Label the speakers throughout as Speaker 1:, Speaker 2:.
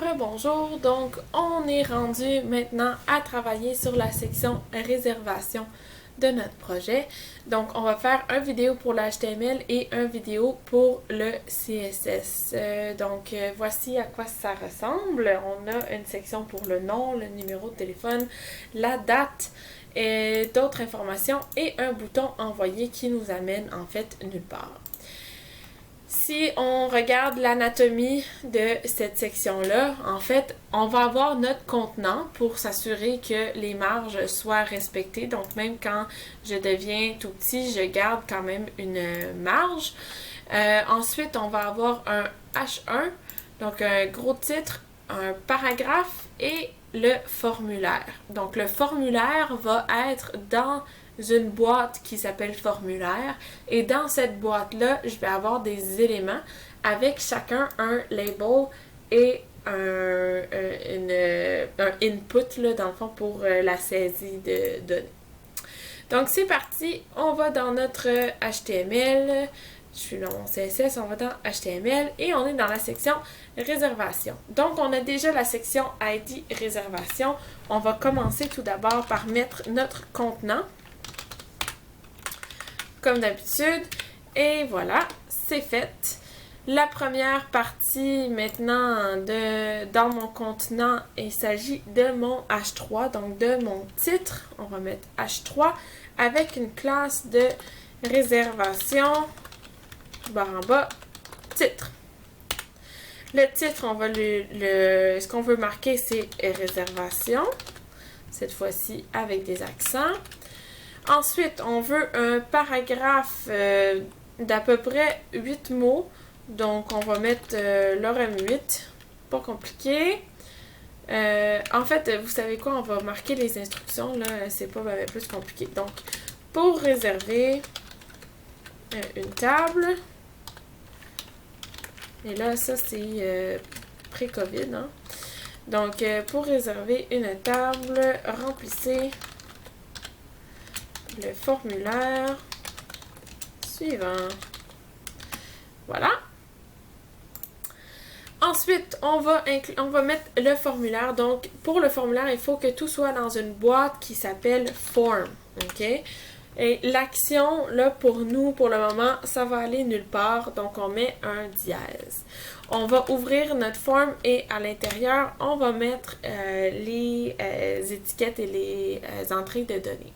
Speaker 1: Rebonjour, donc on est rendu maintenant à travailler sur la section réservation de notre projet. Donc on va faire une vidéo pour l'HTML et une vidéo pour le CSS. Voici à quoi ça ressemble. On a une section pour le nom, le numéro de téléphone, la date et d'autres informations et un bouton envoyer qui nous amène en fait nulle part. Si on regarde l'anatomie de cette section-là, en fait, on va avoir notre contenant pour s'assurer que les marges soient respectées. Donc, même quand je deviens tout petit, je garde quand même une marge. Ensuite, on va avoir un H1, donc un gros titre, un paragraphe et le formulaire. Donc, le formulaire va être dans une boîte qui s'appelle formulaire et dans cette boîte-là, je vais avoir des éléments avec chacun un label et un input là, dans le fond pour la saisie de données. Donc c'est parti, on va dans notre HTML, je suis dans mon CSS, on va dans HTML et on est dans la section réservation. Donc on a déjà la section ID réservation. On va commencer tout d'abord par mettre notre contenant comme d'habitude. Et voilà, c'est fait. La première partie maintenant dans mon contenant, il s'agit de mon H3, donc de mon titre. On va mettre H3 avec une classe de réservation, barre en bas, titre. Le titre, on va ce qu'on veut marquer, c'est réservation. Cette fois-ci avec des accents. Ensuite, on veut un paragraphe d'à peu près 8 mots. Donc, on va mettre l'orem 8. Pas compliqué. En fait, vous savez quoi? On va marquer les instructions. Là, c'est pas plus compliqué. Donc, pour réserver une table. Et là, ça, c'est pré-COVID. Hein? Donc, pour réserver une table, remplissez le formulaire suivant. Voilà. Ensuite, on va mettre le formulaire. Donc, pour le formulaire, il faut que tout soit dans une boîte qui s'appelle Form. OK? Et l'action, là, pour nous, pour le moment, ça va aller nulle part. Donc, on met un dièse. On va ouvrir notre form et à l'intérieur, on va mettre les étiquettes et les entrées de données.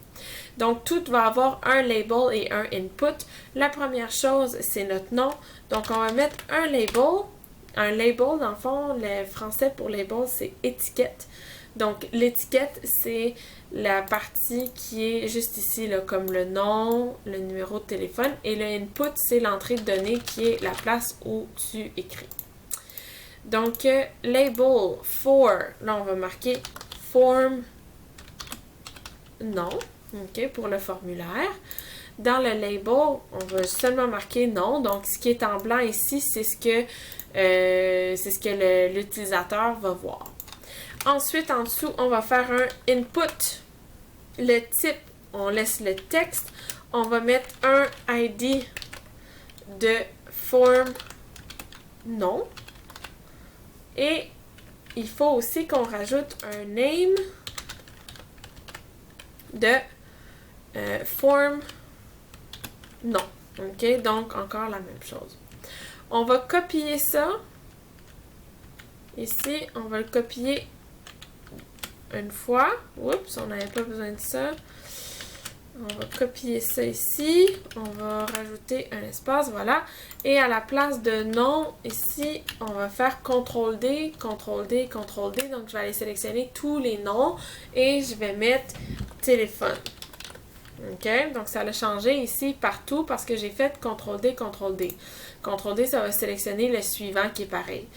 Speaker 1: Donc, tout va avoir un label et un input. La première chose, c'est notre nom. Donc, on va mettre un label. Un label, dans le fond, le français pour label, c'est étiquette. Donc, l'étiquette, c'est la partie qui est juste ici, là, comme le nom, le numéro de téléphone. Et le input, c'est l'entrée de données qui est la place où tu écris. Donc, label for, là, on va marquer form non. OK, pour le formulaire. Dans le label, on va seulement marquer non. Donc, ce qui est en blanc ici, c'est ce que l'utilisateur va voir. Ensuite, en dessous, on va faire un input. Le type, on laisse le texte. On va mettre un ID de form non. Et il faut aussi qu'on rajoute un name de form non. OK? Donc, encore la même chose. On va copier ça. Ici, on va le copier une fois. Oups, on n'avait pas besoin de ça. On va copier ça ici. On va rajouter un espace, voilà. Et à la place de nom, ici, on va faire CTRL-D, CTRL-D, CTRL-D. Donc, je vais aller sélectionner tous les noms et je vais mettre téléphone. OK? Donc, ça l'a changé ici partout parce que j'ai fait CTRL-D, CTRL-D. CTRL-D, ça va sélectionner le suivant qui est pareil.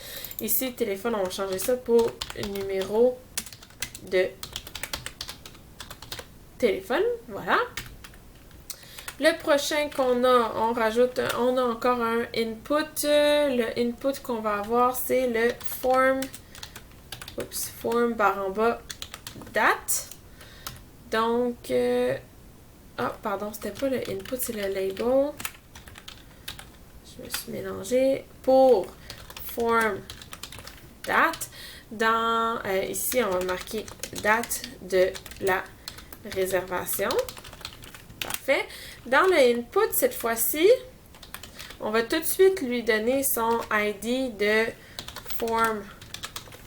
Speaker 1: Ici, téléphone, on va changer ça pour numéro de téléphone. Voilà. Le prochain qu'on a, on a encore un input. Le input qu'on va avoir, c'est le form barre en bas date. Donc, pardon, c'était pas le input, c'est le label. Je me suis mélangée. Pour form date. Dans, ici, on va marquer date de la réservation. Parfait. Dans le input, cette fois-ci, on va tout de suite lui donner son ID de form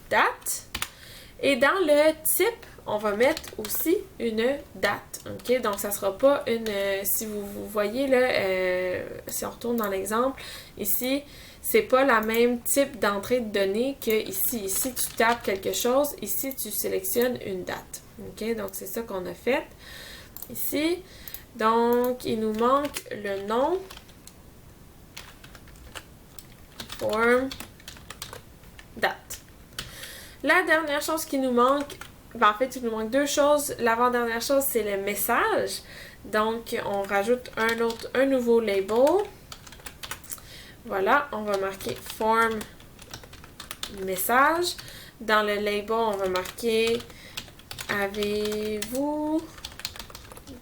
Speaker 1: date. Et dans le type, on va mettre aussi une date. OK? Donc, ça ne sera pas une... si vous voyez là, si on retourne dans l'exemple, ici, c'est pas la même type d'entrée de données que ici. Ici, tu tapes quelque chose. Ici, tu sélectionnes une date. OK? Donc, c'est ça qu'on a fait ici. Donc, il nous manque le nom. Form date. La dernière chose qui nous manque, ben en fait, il nous manque deux choses. L'avant-dernière chose, c'est le message. Donc, on rajoute un nouveau label. Voilà, on va marquer form message. Dans le label, on va marquer avez-vous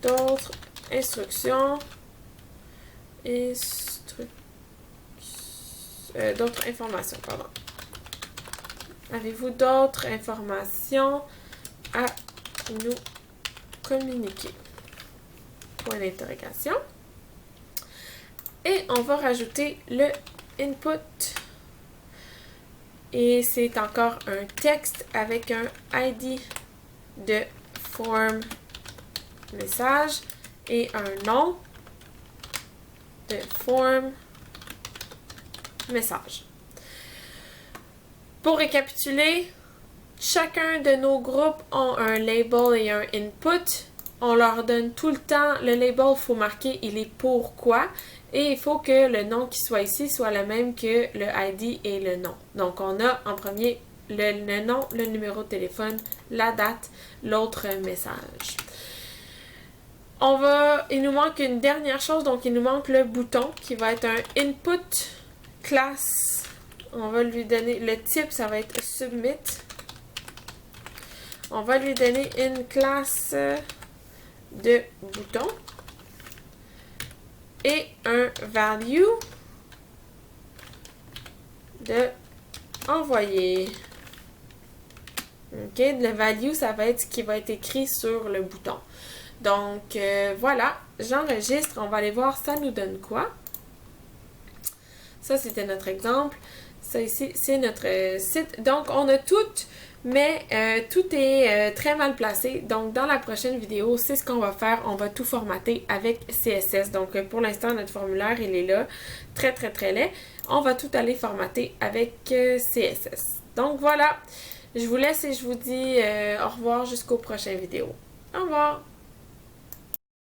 Speaker 1: d'autres instructions d'autres informations, pardon. Avez-vous d'autres informations à nous communiquer? Point d'interrogation. Et on va rajouter le input. Et c'est encore un texte avec un ID de form message et un nom de form message. Pour récapituler, chacun de nos groupes ont un label et un input. On leur donne tout le temps, le label, il faut marquer il est pourquoi. Et il faut que le nom qui soit ici soit le même que le ID et le nom. Donc, on a en premier le nom, le numéro de téléphone, la date, l'autre message. Il nous manque une dernière chose, donc il nous manque le bouton qui va être un input class. On va lui donner, le type, ça va être submit. On va lui donner une classe de bouton et un value de envoyer. OK, le value, ça va être ce qui va être écrit sur le bouton. Donc, voilà, j'enregistre. On va aller voir, ça nous donne quoi. Ça, c'était notre exemple. Ça ici, c'est notre site. Donc, on a tout, mais tout est très mal placé. Donc, dans la prochaine vidéo, c'est ce qu'on va faire. On va tout formater avec CSS. Donc, pour l'instant, notre formulaire, il est là. Très, très, très laid. On va tout aller formater avec CSS. Donc, voilà. Je vous laisse et je vous dis au revoir jusqu'aux prochaines vidéos. Au revoir!